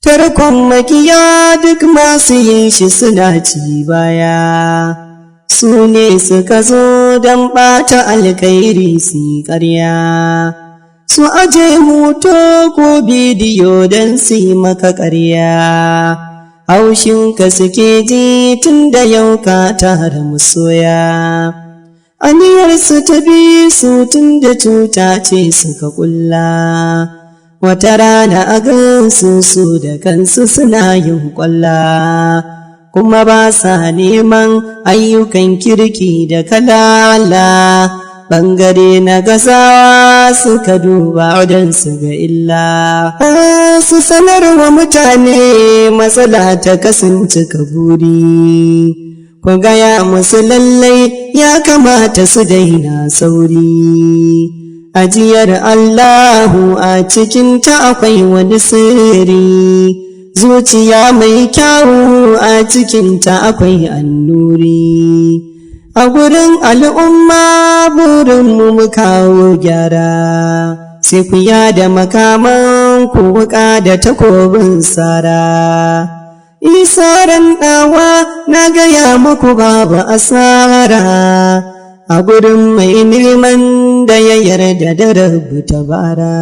tarkon makiya duk masu yin shi suna ci baya, su ne suka zo don ɓata alkhairi su ƙarya, su aje hoto ko bidiyo don su yi maka ƙarya, haushinka suke ji tun da yau ka tara masoya, aniyarsu ta bi su tun da cuta ce suka ƙulla, wata rana a gansu su da kansu suna yin ƙwalla, kuma ba sa neman ayyukan kirki da kalala, ɓangare na gazawa suka duba don su ga illa, su sanarwa mutane matsala ta kasance kaburi, ku gaya musu lallai ya kamata su daina sauri, ajiyar Allahu a cikinta akwai wani sirri, zuciya mai kyawu a cikinta akwai annuri, a gurin al'umma burinmu mu kawo gyara, sai ku yada makaman ku wuƙa da takobin sara, isaran ɗawa na gaya muku babu asara, a gurin mai neman da ya yarda da rabu tabara.